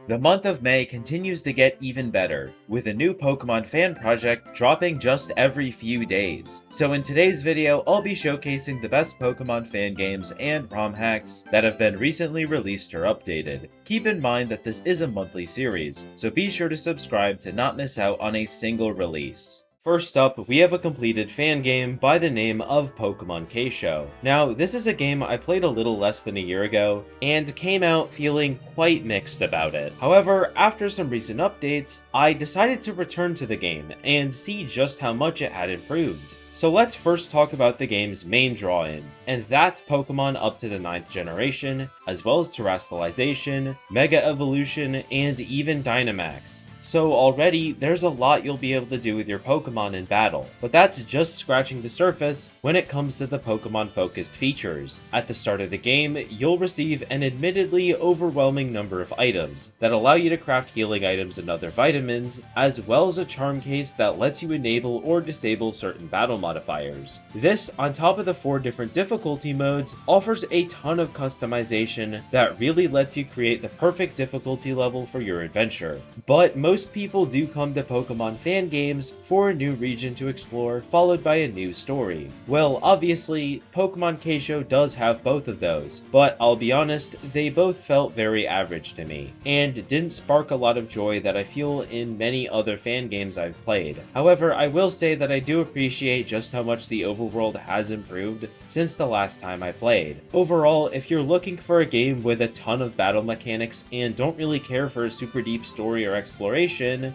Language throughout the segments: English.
The month of May continues to get even better, with a new Pokemon fan project dropping just every few days. So in today's video, I'll be showcasing the best Pokemon fan games and ROM hacks that have been recently released or updated. Keep in mind that this is a monthly series, so be sure to subscribe to not miss out on a single release. First up, we have a completed fan game by the name of Pokemon K-Show. Now, this is a game I played a little less than a year ago, and came out feeling quite mixed about it. However, after some recent updates, I decided to return to the game and see just how much it had improved. So let's first talk about the game's main draw-in, and that's Pokemon up to the 9th generation, as well as Terrestrialization, Mega Evolution, and even Dynamax. So already, there's a lot you'll be able to do with your Pokemon in battle, but that's just scratching the surface when it comes to the Pokemon-focused features. At the start of the game, you'll receive an admittedly overwhelming number of items that allow you to craft healing items and other vitamins, as well as a charm case that lets you enable or disable certain battle modifiers. This, on top of the 4 different difficulty modes, offers a ton of customization that really lets you create the perfect difficulty level for your adventure. But most people do come to Pokemon fan games for a new region to explore, followed by a new story. Well, obviously, Pokemon K-Show does have both of those, but I'll be honest, they both felt very average to me, and didn't spark a lot of joy that I feel in many other fan games I've played. However, I will say that I do appreciate just how much the overworld has improved since the last time I played. Overall, if you're looking for a game with a ton of battle mechanics and don't really care for a super deep story or exploration,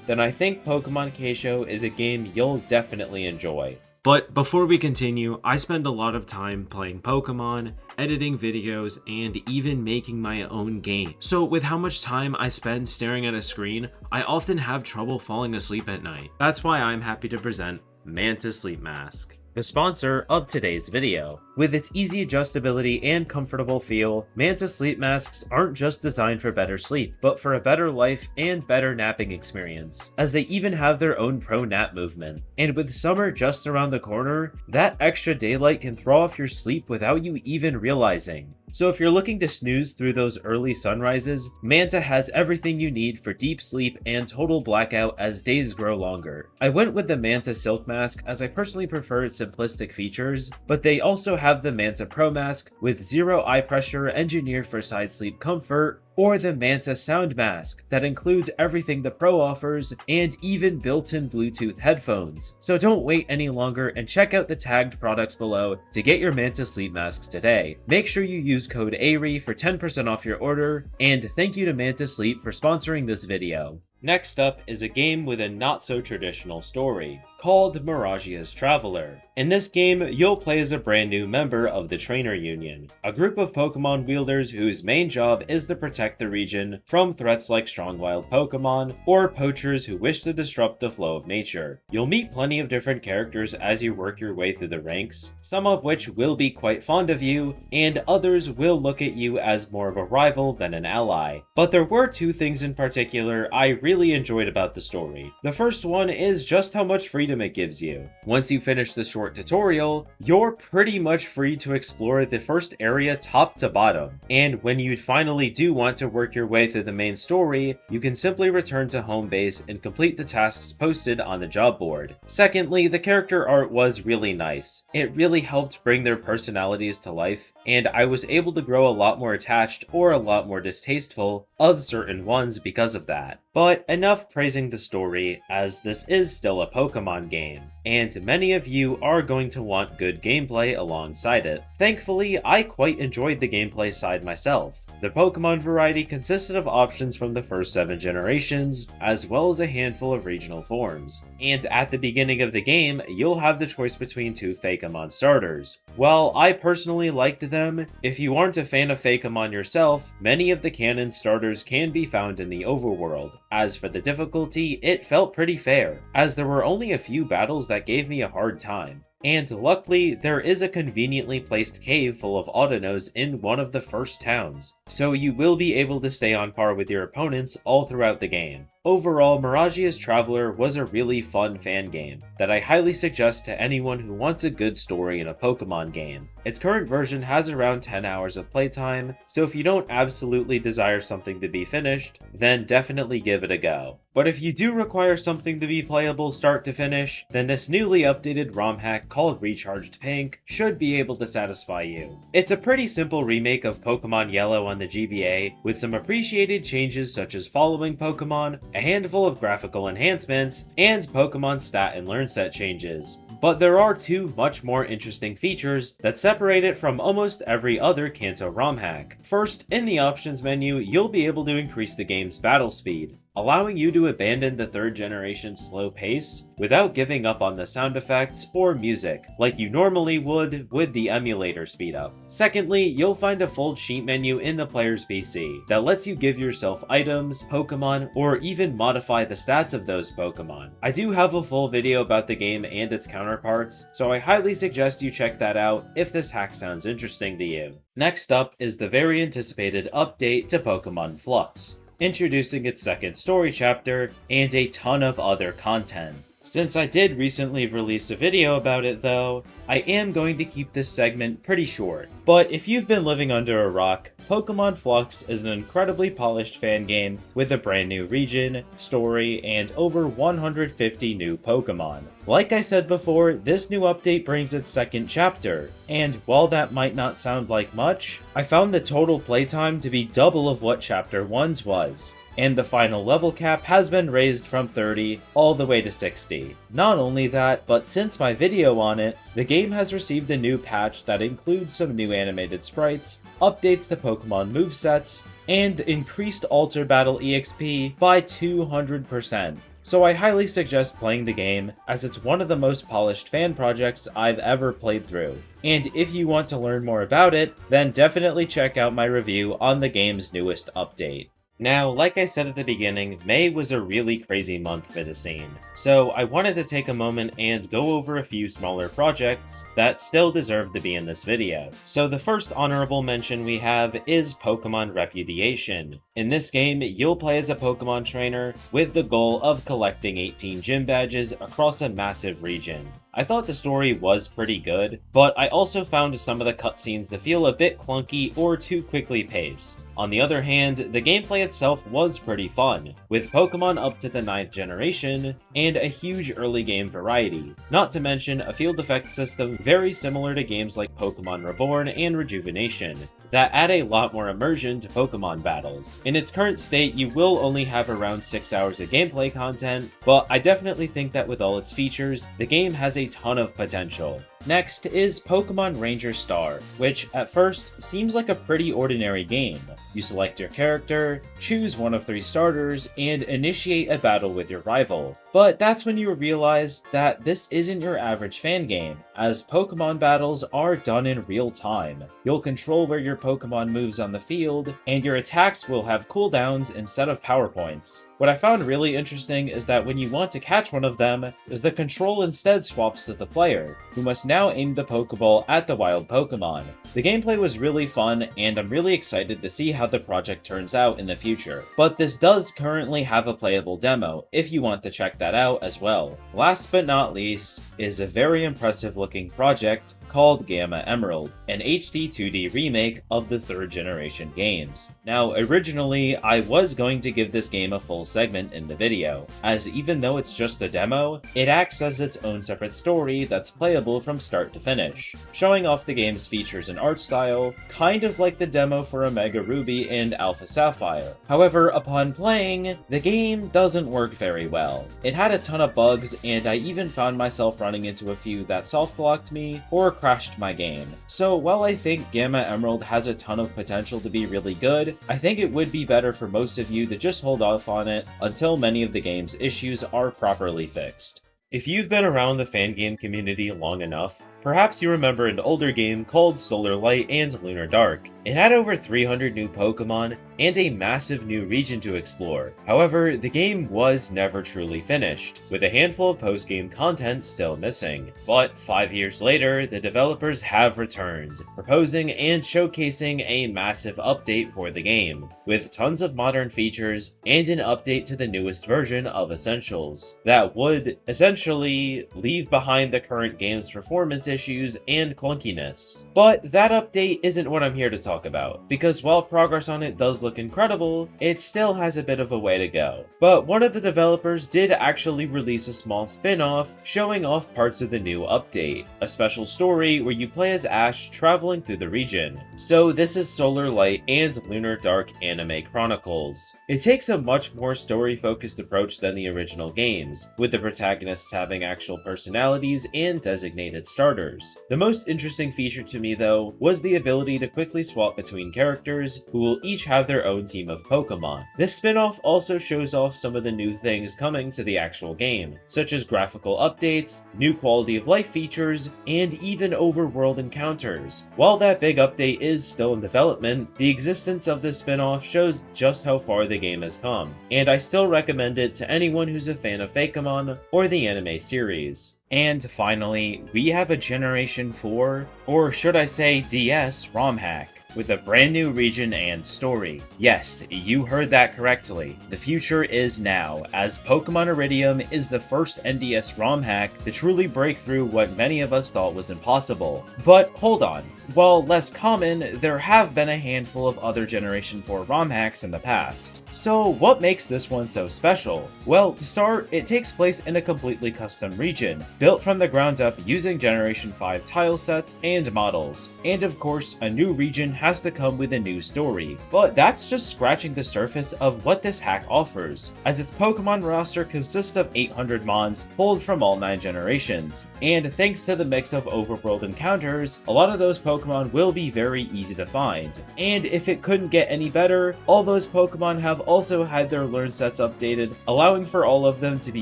then I think Pokemon K-Show is a game you'll definitely enjoy. But before we continue, I spend a lot of time playing Pokemon, editing videos, and even making my own game. So with how much time I spend staring at a screen, I often have trouble falling asleep at night. That's why I'm happy to present Manta Sleep Mask, the sponsor of today's video. With its easy adjustability and comfortable feel, Manta sleep masks aren't just designed for better sleep, but for a better life and better napping experience, as they even have their own pro nap movement. And with summer just around the corner, that extra daylight can throw off your sleep without you even realizing. So if you're looking to snooze through those early sunrises, Manta has everything you need for deep sleep and total blackout as days grow longer. I went with the Manta Silk Mask as I personally prefer its simplistic features, but they also have the Manta Pro Mask with zero eye pressure engineered for side sleep comfort, or the Manta Sound Mask that includes everything the Pro offers and even built-in Bluetooth headphones. So don't wait any longer and check out the tagged products below to get your Manta sleep masks today. Make sure you use code ARI for 10% off your order, and thank you to Manta Sleep for sponsoring this video. Next up is a game with a not-so-traditional story, called Miragia's Traveler. In this game, you'll play as a brand new member of the Trainer Union, a group of Pokemon wielders whose main job is to protect the region from threats like strong wild Pokemon, or poachers who wish to disrupt the flow of nature. You'll meet plenty of different characters as you work your way through the ranks, some of which will be quite fond of you, and others will look at you as more of a rival than an ally. But there were 2 things in particular I really enjoyed about the story. The first one is just how much freedom it gives you. Once you finish the short tutorial, you're pretty much free to explore the first area top to bottom, and when you finally do want to work your way through the main story, you can simply return to home base and complete the tasks posted on the job board. Secondly, the character art was really nice. It really helped bring their personalities to life, and I was able to grow a lot more attached or a lot more distasteful of certain ones because of that. But enough praising the story, as this is still a Pokemon game, and many of you are going to want good gameplay alongside it. Thankfully, I quite enjoyed the gameplay side myself. The Pokemon variety consisted of options from the first 7 generations, as well as a handful of regional forms. And at the beginning of the game, you'll have the choice between 2 Fakeamon starters. While I personally liked them, if you aren't a fan of Fakeamon yourself, many of the canon starters can be found in the overworld. As for the difficulty, it felt pretty fair, as there were only a few battles that gave me a hard time. And luckily, there is a conveniently placed cave full of Autonos in one of the first towns. so you will be able to stay on par with your opponents all throughout the game. Overall, Miragia's Traveler was a really fun fan game that I highly suggest to anyone who wants a good story in a Pokemon game. Its current version has around 10 hours of playtime, so if you don't absolutely desire something to be finished, then definitely give it a go. But if you do require something to be playable start to finish, then this newly updated ROM hack called Recharged Pink should be able to satisfy you. It's a pretty simple remake of Pokemon Yellow on the GBA, with some appreciated changes such as following Pokemon, a handful of graphical enhancements, and Pokemon stat and learn set changes. But there are two much more interesting features that separate it from almost every other Kanto ROM hack. First, in the options menu, you'll be able to increase the game's battle speed, allowing you to abandon the third generation slow pace without giving up on the sound effects or music, like you normally would with the emulator speed up. Secondly, you'll find a full cheat menu in the player's PC that lets you give yourself items, Pokemon, or even modify the stats of those Pokemon. I do have a full video about the game and its counterparts, so I highly suggest you check that out if this hack sounds interesting to you. Next up is the very anticipated update to Pokemon Flux, introducing its second story chapter, and a ton of other content. Since I did recently release a video about it though, I am going to keep this segment pretty short. But if you've been living under a rock, Pokemon Flux is an incredibly polished fan game with a brand new region, story, and over 150 new Pokemon. Like I said before, this new update brings its second chapter, and while that might not sound like much, I found the total playtime to be double of what Chapter 1's was. And the final level cap has been raised from 30 all the way to 60. Not only that, but since my video on it, the game has received a new patch that includes some new animated sprites, updates the Pokemon movesets, and increased Alter Battle EXP by 200%. So I highly suggest playing the game, as it's one of the most polished fan projects I've ever played through. And if you want to learn more about it, then definitely check out my review on the game's newest update. Now, like I said at the beginning, May was a really crazy month for the scene, so I wanted to take a moment and go over a few smaller projects that still deserve to be in this video. So the first honorable mention we have is Pokemon Repudiation. In this game, you'll play as a Pokemon trainer with the goal of collecting 18 gym badges across a massive region. I thought the story was pretty good, but I also found some of the cutscenes to feel a bit clunky or too quickly paced. On the other hand, the gameplay itself was pretty fun, with Pokemon up to the 9th generation, and a huge early game variety, not to mention a field effect system very similar to games like Pokemon Reborn and Rejuvenation, that add a lot more immersion to Pokemon battles. In its current state, you will only have around 6 hours of gameplay content, but I definitely think that with all its features, the game has a ton of potential. Next is Pokemon Ranger Star, which at first seems like a pretty ordinary game. You select your character, choose one of 3 starters, and initiate a battle with your rival. But that's when you realize that this isn't your average fan game, as Pokemon battles are done in real time. You'll control where your Pokemon moves on the field, and your attacks will have cooldowns instead of power points. What I found really interesting is that when you want to catch one of them, the control instead swaps to the player, who must now aim the Pokeball at the wild Pokemon. The gameplay was really fun, and I'm really excited to see how the project turns out in the future. But this does currently have a playable demo, if you want to check that out as well. Last but not least is a very impressive looking project called Gamma Emerald, an HD 2D remake of the 3rd generation games. Now, originally, I was going to give this game a full segment in the video, as even though it's just a demo, it acts as its own separate story that's playable from start to finish, showing off the game's features and art style, kind of like the demo for Omega Ruby and Alpha Sapphire. However, upon playing, the game doesn't work very well. It had a ton of bugs, and I even found myself running into a few that soft-locked me or crashed my game. So while I think Gamma Emerald has a ton of potential to be really good, I think it would be better for most of you to just hold off on it until many of the game's issues are properly fixed. If you've been around the fan game community long enough, Perhaps you remember an older game called Solar Light and Lunar Dark. It had over 300 new Pokemon and a massive new region to explore. However, the game was never truly finished, with a handful of post-game content still missing. But 5 years later, the developers have returned, proposing and showcasing a massive update for the game, with tons of modern features and an update to the newest version of Essentials that would essentially leave behind the current game's performance issues and clunkiness. But that update isn't what I'm here to talk about, because while progress on it does look incredible, it still has a bit of a way to go. But one of the developers did actually release a small spin-off showing off parts of the new update, a special story where you play as Ash traveling through the region. So this is Solar Light and Lunar Dark Anime Chronicles. It takes a much more story-focused approach than the original games, with the protagonists having actual personalities and designated starters. The most interesting feature to me though was the ability to quickly swap between characters who will each have their own team of Pokemon. This spin-off also shows off some of the new things coming to the actual game, such as graphical updates, new quality of life features, and even overworld encounters. While that big update is still in development, the existence of this spin-off shows just how far the game has come, and I still recommend it to anyone who's a fan of Pokemon or the anime series. And finally, we have a Generation 4, or should I say DS, ROM hack, with a brand new region and story. Yes, you heard that correctly. The future is now, as Pokemon Iridium is the first NDS ROM hack to truly break through what many of us thought was impossible. But hold on. While less common, there have been a handful of other Generation 4 ROM hacks in the past. So what makes this one so special? Well, to start, it takes place in a completely custom region, built from the ground up using Generation 5 tile sets and models. And of course, a new region has to come with a new story. But that's just scratching the surface of what this hack offers, as its Pokemon roster consists of 800 Mons pulled from all 9 generations. And thanks to the mix of overworld encounters, a lot of those Pokemon will be very easy to find. And if it couldn't get any better, all those Pokemon have also had their learn sets updated, allowing for all of them to be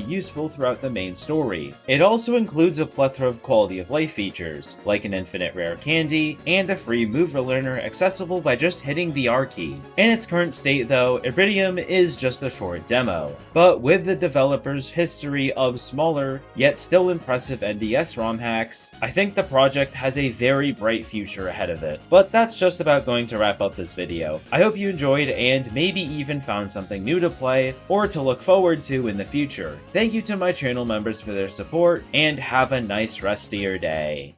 useful throughout the main story. It also includes a plethora of quality of life features, like an infinite rare candy, and a free move learner accessible by just hitting the R key. In its current state though, Iridium is just a short demo, but with the developer's history of smaller, yet still impressive NDS ROM hacks, I think the project has a very bright future ahead of it. But that's just about going to wrap up this video. I hope you enjoyed and maybe even found something new to play or to look forward to in the future. Thank you to my channel members for their support, and have a nice rest of your day.